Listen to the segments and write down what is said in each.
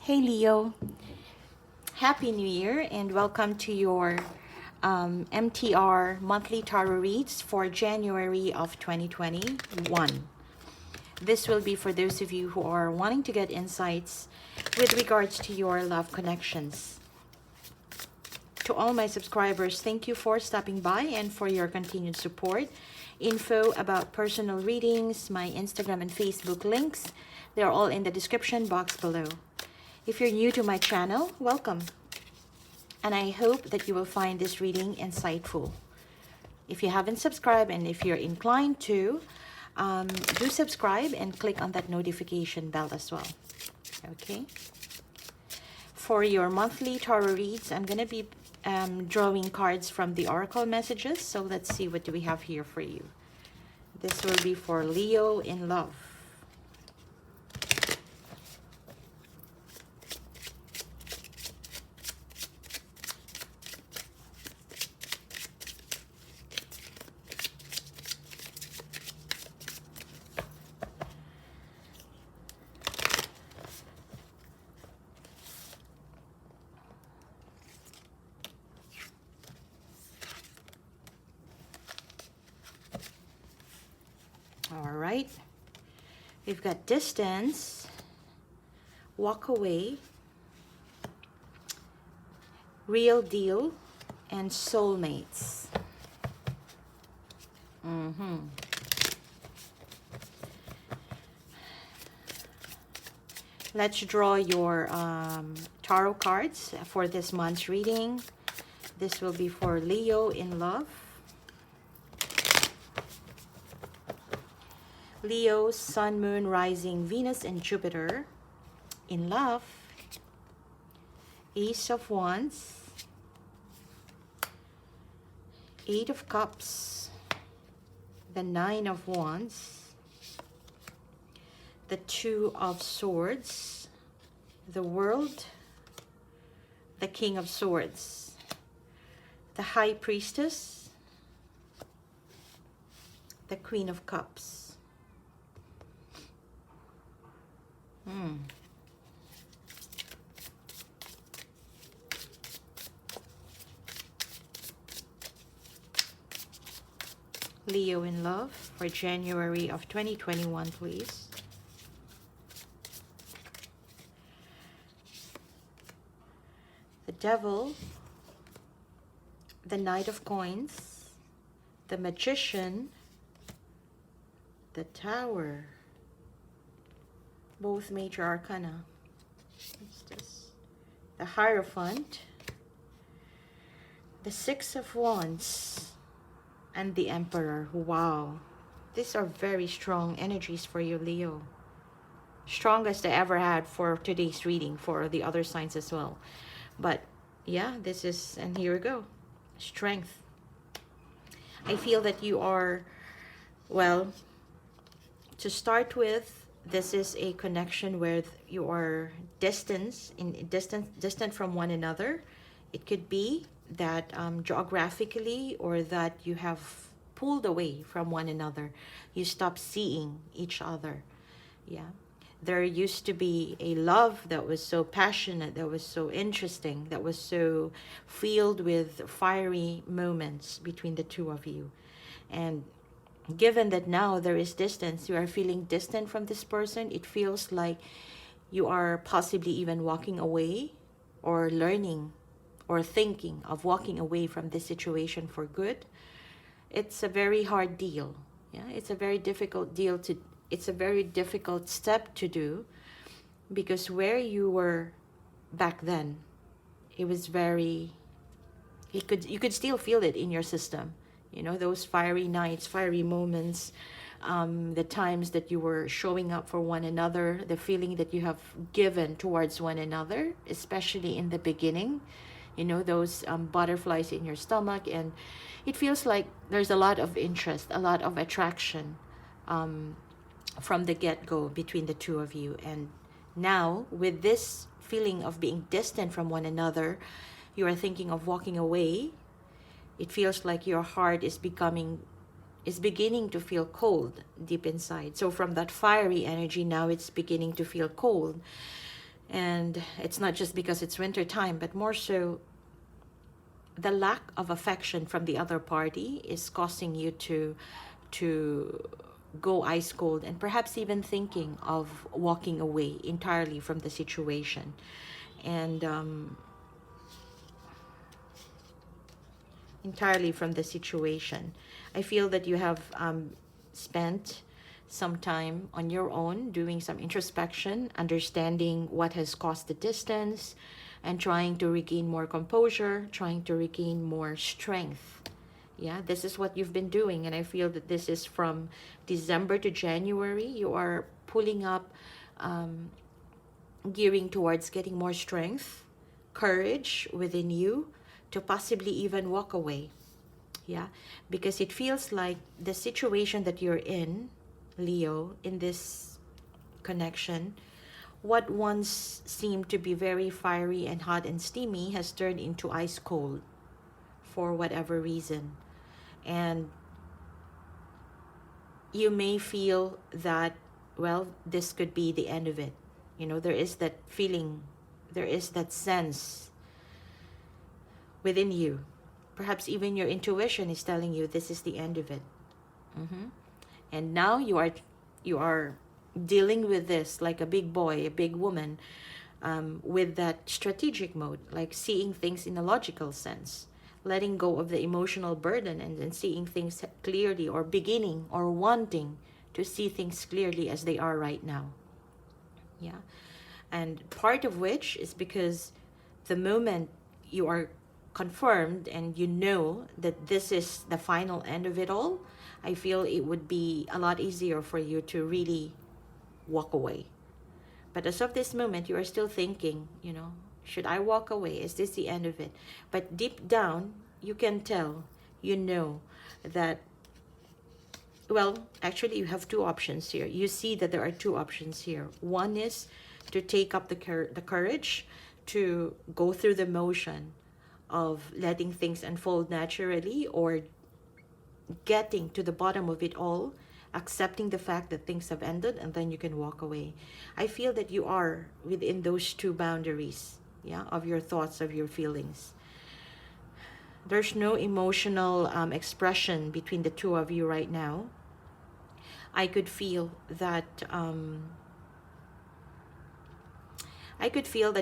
Hey Leo, Happy New Year and welcome to your MTR monthly tarot reads for January of 2021. This will be for those of you who are wanting to get insights with regards to your love connections. To all my subscribers, thank you for stopping by and for your continued support. Info about personal readings, my Instagram and Facebook links, they're all in the description box below. If you're new to my channel, welcome. And I hope that you will find this reading insightful. If you haven't subscribed and if you're inclined to, do subscribe and click on that notification bell as well. Okay. For your monthly tarot reads, I'm going to be drawing cards from the oracle messages. So let's see, what do we have here for you? This will be for Leo in love. All right, we've got distance, walk away, real deal, and soulmates. Let's draw your tarot cards for this month's reading. This will be for Leo in love. Leo, Sun, Moon, Rising, Venus, and Jupiter. In love. Ace of Wands. Eight of Cups. The Nine of Wands. The Two of Swords. The World. The King of Swords. The High Priestess. The Queen of Cups. Leo in love for January of 2021, please. The Devil, the Knight of Coins, the Magician, the Tower. Both major arcana. What's this? The Hierophant, the Six of Wands, and the Emperor. Wow. These are very strong energies for you, Leo. Strongest I ever had for today's reading, for the other signs as well. But yeah, this is, and here we go. Strength. I feel that you are, well, to start with, this is a connection where you are distant from one another. It could be that geographically, or that you have pulled away from one another. You stop seeing each other. Yeah. There used to be a love that was so passionate, that was so interesting, that was so filled with fiery moments between the two of you. And given that now there is distance, you are feeling distant from this person, it feels like you are possibly even walking away, or learning or thinking of walking away from this situation for good. It's a very hard deal. Yeah, it's a very difficult deal to, it's a very difficult step to do, because where you were back then, it was very, you could still feel it in your system. You know, those fiery nights, fiery moments, the times that you were showing up for one another, the feeling that you have given towards one another, especially in the beginning, you know, those butterflies in your stomach. And it feels like there's a lot of interest, a lot of attraction from the get-go between the two of you. And now, with this feeling of being distant from one another, you are thinking of walking away. It feels like your heart is beginning to feel cold deep inside. So from that fiery energy, now it's beginning to feel cold. And it's not just because it's winter time, but more so the lack of affection from the other party is causing you to go ice cold, and perhaps even thinking of walking away entirely from the situation. And entirely from the situation. I feel that you have spent some time on your own doing some introspection, understanding what has caused the distance, and trying to regain more composure, trying to regain more strength. Yeah, this is what you've been doing. And I feel that this is from December to January. You are pulling up, gearing towards getting more strength, courage within you to possibly even walk away. Yeah, because it feels like the situation that you're in, Leo, in this connection, what once seemed to be very fiery and hot and steamy has turned into ice cold for whatever reason. And you may feel that, well, this could be the end of it. You know, there is that feeling, there is that sense within you. Perhaps even your intuition is telling you this is the end of it. And now you are dealing with this like a big boy, a big woman, with that strategic mode, like seeing things in a logical sense, letting go of the emotional burden, and then seeing things clearly, or beginning or wanting to see things clearly as they are right now. Yeah. And part of which is because the moment you are confirmed and you know that this is the final end of it all, I feel it would be a lot easier for you to really walk away. But as of this moment, you are still thinking, you know, should I walk away? Is this the end of it? But deep down, you can tell, you know, that, well, actually you have two options here. You see that there are two options here. One is to take up the courage to go through the motion of letting things unfold naturally, or getting to the bottom of it all, accepting the fact that things have ended, and then you can walk away. I feel that you are within those two boundaries, yeah, of your thoughts, of your feelings. There's no emotional expression between the two of you right now. I could feel that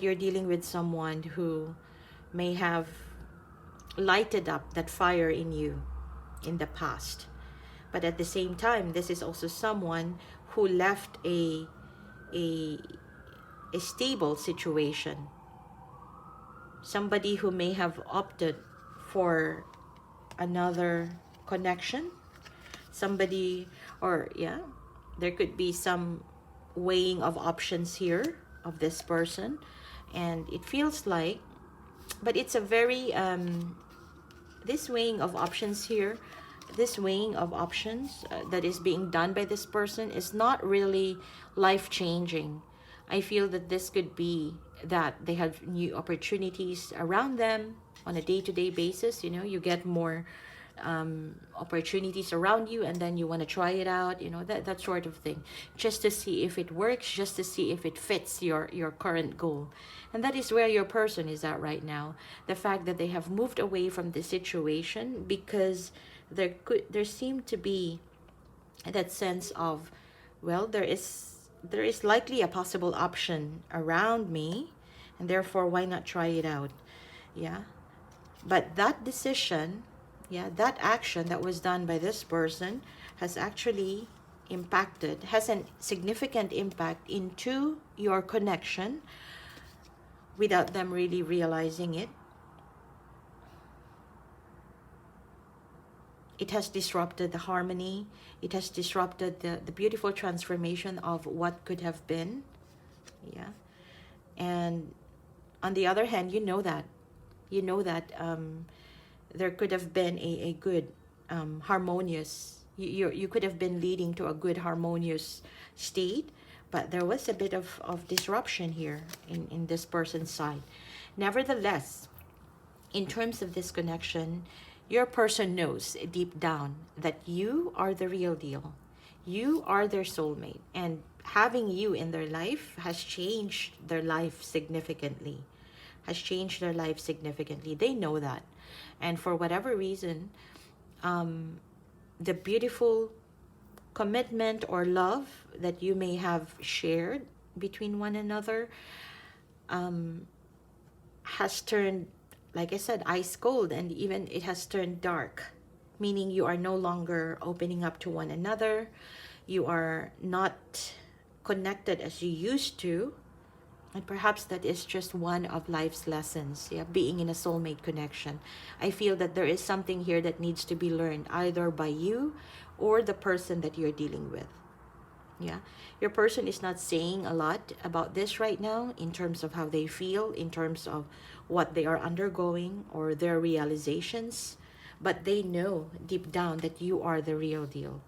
you're dealing with someone who may have lighted up that fire in you in the past. But at the same time, this is also someone who left a stable situation. Somebody who may have opted for another connection. Somebody, or yeah, there could be some weighing of options here of this person. And it feels like, but it's a very, this weighing of options here, this weighing of options that is being done by this person is not really life-changing. I feel that this could be that they have new opportunities around them on a day-to-day basis. You know, you get more opportunities around you, and then you want to try it out, you know, that sort of thing, just to see if it works, just to see if it fits your current goal. And that is where your person is at right now. The fact that they have moved away from the situation because there seemed to be that sense of, well, there is likely a possible option around me, and therefore why not try it out. Yeah. But that decision, yeah, that action that was done by this person has actually has a significant impact into your connection without them really realizing it. It has disrupted the harmony. It has disrupted the beautiful transformation of what could have been. Yeah. And on the other hand, you know that there could have been a good harmonious, you could have been leading to a good harmonious state, but there was a bit of disruption here in this person's side. Nevertheless, in terms of this connection, your person knows deep down that you are the real deal. You are their soulmate. And having you in their life has changed their life significantly. Has changed their life significantly. They know that. And for whatever reason, the beautiful commitment or love that you may have shared between one another has turned, like I said, ice cold, and even it has turned dark, meaning you are no longer opening up to one another. You are not connected as you used to. And perhaps that is just one of life's lessons, yeah, being in a soulmate connection. I feel that there is something here that needs to be learned either by you or the person that you're dealing with. Yeah, your person is not saying a lot about this right now in terms of how they feel, in terms of what they are undergoing or their realizations, but they know deep down that you are the real deal.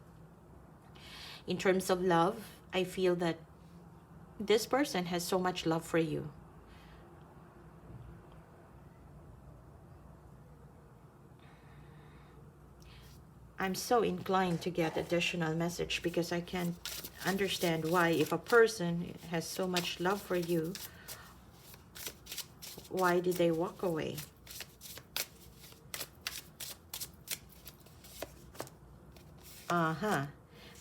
In terms of love, I feel that this person has so much love for you. I'm so inclined to get additional message because I can't understand why, if a person has so much love for you, why did they walk away?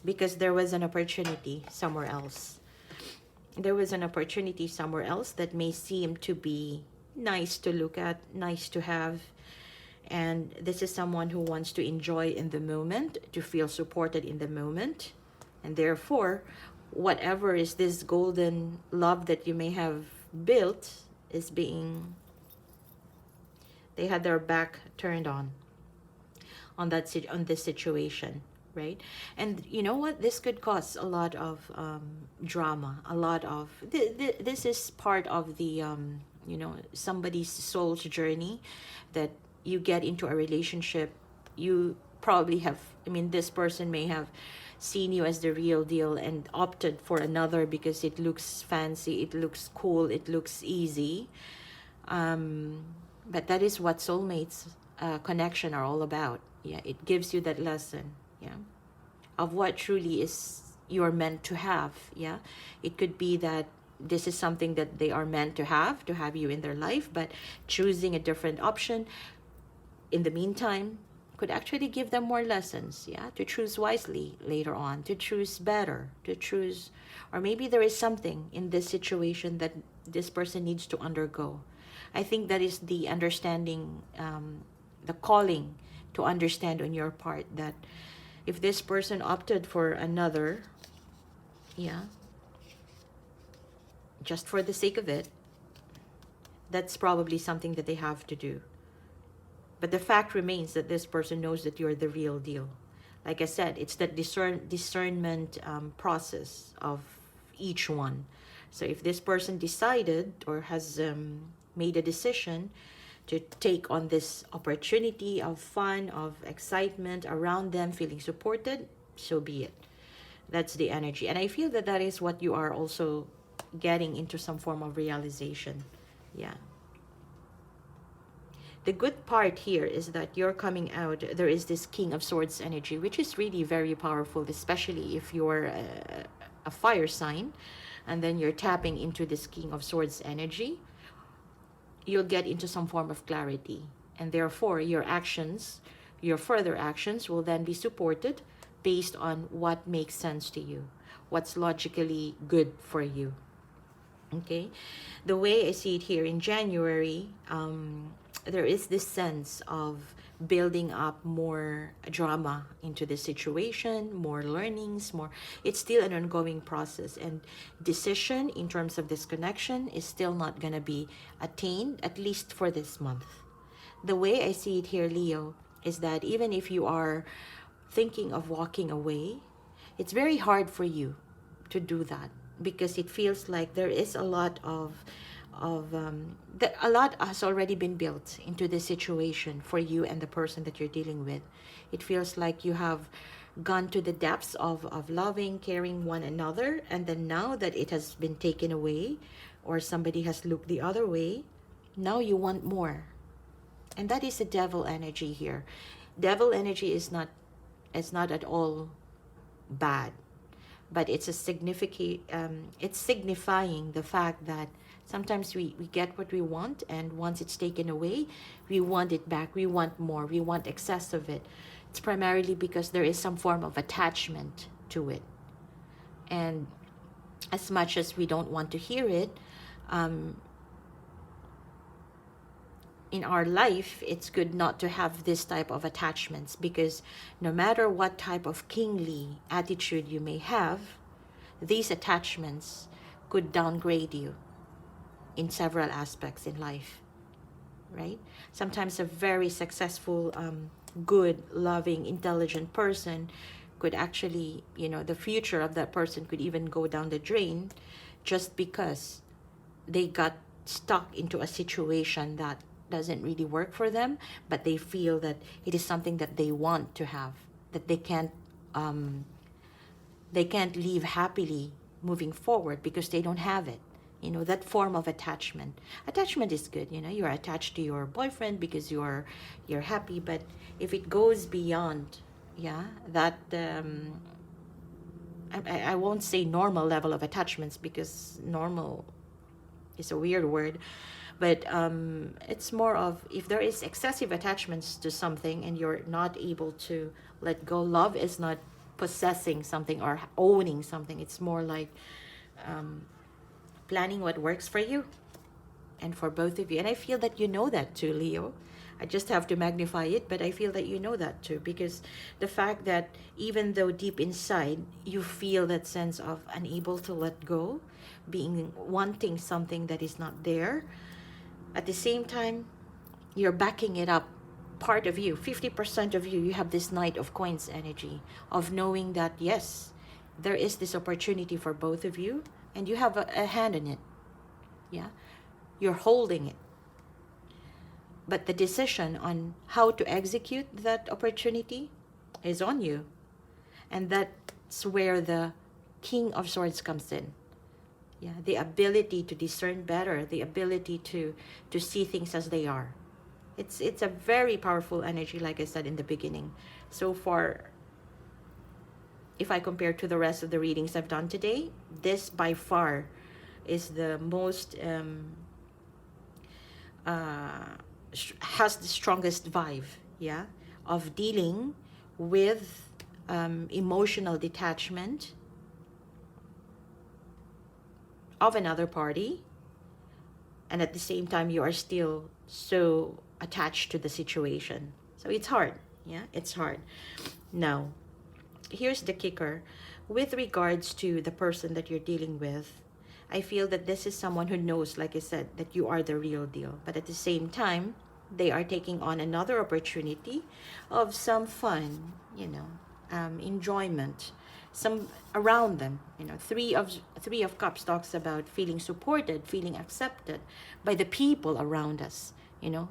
Because there was an opportunity somewhere else. There was an opportunity somewhere else that may seem to be nice to look at, nice to have. And this is someone who wants to enjoy in the moment, to feel supported in the moment. And therefore, whatever is this golden love that you may have built is being, they had their back turned on this situation, right? And you know what, this could cause a lot of drama, a lot of this is part of the you know, somebody's soul's journey, that you get into a relationship. You probably have, I mean, this person may have seen you as the real deal and opted for another because it looks fancy, it looks cool, it looks easy. But that is what soulmates connection are all about. Yeah, it gives you that lesson, yeah, of what truly is you're meant to have. Yeah, it could be that this is something that they are meant to have you in their life, but choosing a different option in the meantime could actually give them more lessons, yeah, to choose wisely later on, to choose better, to choose, or maybe there is something in this situation that this person needs to undergo. I think that is the understanding, the calling to understand on your part, that if this person opted for another, yeah, just for the sake of it, that's probably something that they have to do. But the fact remains that this person knows that you're the real deal. Like I said, it's that discernment process of each one. So if this person decided or has made a decision to take on this opportunity of fun, of excitement around them, feeling supported, so be it. That's the energy. And I feel that that is what you are also getting into, some form of realization. Yeah. The good part here is that you're coming out, there is this King of Swords energy, which is really very powerful, especially if you're a fire sign, and then you're tapping into this King of Swords energy. You'll get into some form of clarity, and therefore your actions, your further actions, will then be supported based on what makes sense to you, what's logically good for you. Okay, the way I see it here in January, there is this sense of building up more drama into the situation, more learnings, more. It's still an ongoing process, and decision in terms of this connection is still not going to be attained, at least for this month. The way I see it here, Leo, is that even if you are thinking of walking away, it's very hard for you to do that, because it feels like there is a lot of a lot has already been built into this situation for you and the person that you're dealing with. It feels like you have gone to the depths of loving, caring one another, and then now that it has been taken away, or somebody has looked the other way, now you want more. And that is the devil energy here. Devil energy is not at all bad, but it's a significant, it's signifying the fact that sometimes we get what we want, and once it's taken away, we want it back, we want more, we want excess of it. It's primarily because there is some form of attachment to it. And as much as we don't want to hear it, in our life, it's good not to have this type of attachments, because no matter what type of kingly attitude you may have, these attachments could downgrade you in several aspects in life, right? Sometimes a very successful, good, loving, intelligent person could actually, you know, the future of that person could even go down the drain just because they got stuck into a situation that doesn't really work for them, but they feel that it is something that they want to have, that they can't live happily moving forward because they don't have it. You know, that form of attachment. Attachment is good, you know, you're attached to your boyfriend because you're happy, but if it goes beyond, yeah, that I won't say normal level of attachments, because normal is a weird word, but it's more of, if there is excessive attachments to something and you're not able to let go. Love is not possessing something or owning something. It's more like planning what works for you and for both of you. And I feel that you know that too, Leo. I just have to magnify it, but I feel that you know that too, because the fact that even though deep inside you feel that sense of unable to let go, being wanting something that is not there, at the same time you're backing it up. Part of you, 50% of you, you have this Knight of Coins energy of knowing that yes, there is this opportunity for both of you, and you have a hand in it. Yeah, you're holding it, but the decision on how to execute that opportunity is on you. And that's where the King of Swords comes in. Yeah, the ability to discern better, the ability to see things as they are. It's a very powerful energy, like I said in the beginning. So far, if I compare to the rest of the readings I've done today, this by far is the most has the strongest vibe, yeah, of dealing with emotional detachment of another party, and at the same time you are still so attached to the situation. So it's hard. Yeah, it's hard. Now, here's the kicker. With regards to the person that you're dealing with, I feel that this is someone who knows, like I said, that you are the real deal. But at the same time, they are taking on another opportunity of some fun, you know, enjoyment, some around them. You know, three of Cups talks about feeling supported, feeling accepted by the people around us. You know,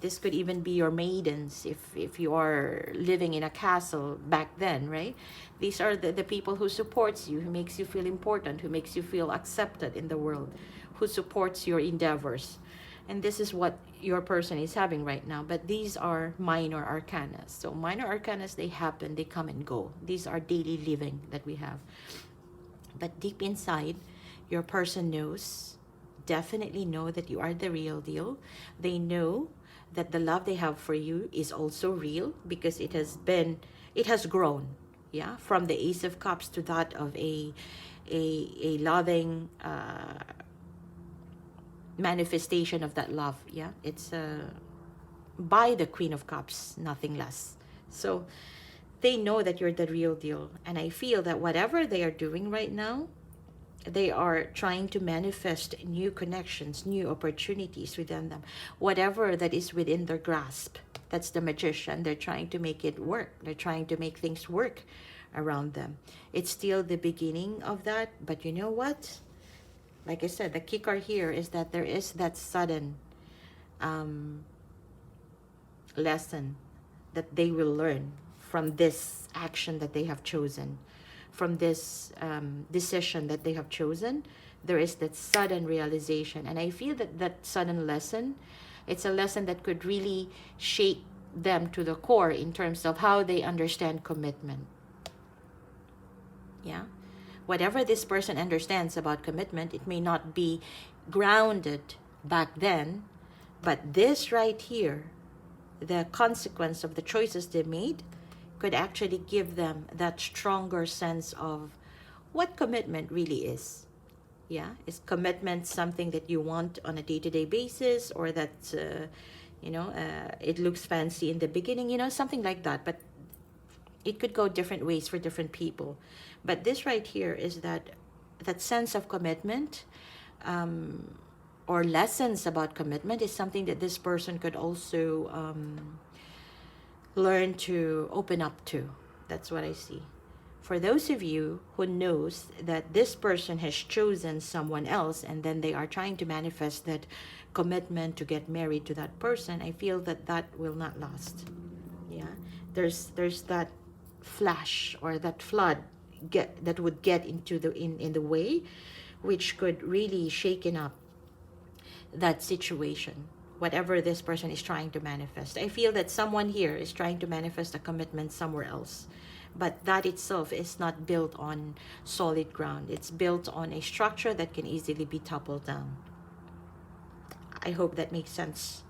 this could even be your maidens if you are living in a castle back then, right? These are the people who supports you, who makes you feel important, who makes you feel accepted in the world, who supports your endeavors. And this is what your person is having right now. But these are minor arcanas. So minor arcanas, they happen, they come and go. These are daily living that we have. But deep inside, your person knows, definitely know that you are the real deal. They know that the love they have for you is also real, because it has grown, yeah, from the Ace of Cups to that of a loving manifestation of that love. Yeah, it's by the Queen of Cups, nothing less. So they know that you're the real deal, and I feel that whatever they are doing right now, they are trying to manifest new connections, new opportunities within them. Whatever that is within their grasp, that's the Magician. They're trying to make it work. They're trying to make things work around them. It's still the beginning of that, but you know what? Like I said, the kicker here is that there is that sudden lesson that they will learn from this action that they have chosen, from this decision that they have chosen. There is that sudden realization, and I feel that that sudden lesson, it's a lesson that could really shake them to the core in terms of how they understand commitment. Yeah, Whatever this person understands about commitment, it may not be grounded back then, but this right here, the consequence of the choices they made, could actually give them that stronger sense of what commitment really is. Yeah, is commitment something that you want on a day-to-day basis, or that it looks fancy in the beginning, something like that. But it could go different ways for different people. But this right here is that sense of commitment, or lessons about commitment, is something that this person could also learn to open up to. That's what I see. For those of you who knows that this person has chosen someone else, and then they are trying to manifest that commitment to get married to that person, I feel that that will not last. Yeah, there's that flash or that flood that would get into in the way, which could really shaken up that situation, whatever this person is trying to manifest. I feel that someone here is trying to manifest a commitment somewhere else, but that itself is not built on solid ground. It's built on a structure that can easily be toppled down. I hope that makes sense.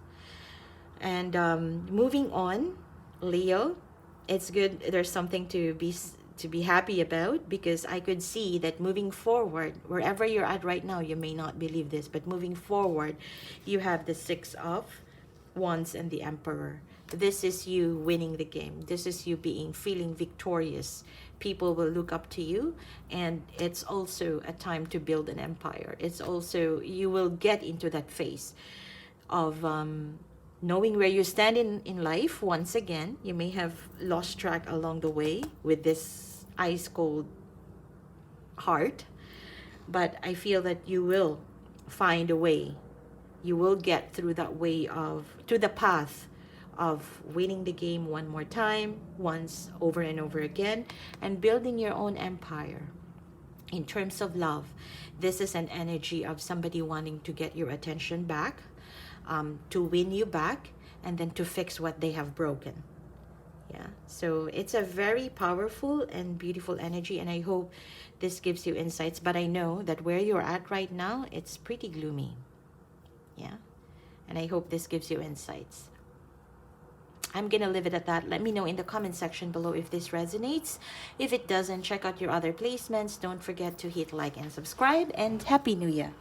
And moving on, Leo, it's good. There's something to be happy about, because I could see that moving forward, wherever you're at right now, you may not believe this, but moving forward, you have the Six of Wands and the Emperor. This is you winning the game. This is you feeling victorious. People will look up to you, and it's also a time to build an empire. It's also, you will get into that phase of knowing where you stand in life. Once again, you may have lost track along the way with this ice cold heart, but I feel that you will find a way. You will get through that way to the path of winning the game one more time, once, over and over again, and building your own empire. In terms of love, this is an energy of somebody wanting to get your attention back, to win you back, and then to fix what they have broken. Yeah, so it's a very powerful and beautiful energy, and I hope this gives you insights. But I know that where you're at right now, it's pretty gloomy. Yeah, and I hope this gives you insights. I'm gonna leave it at that. Let me know in the comment section below if this resonates. If it doesn't, check out your other placements. Don't forget to hit like and subscribe, and Happy New Year.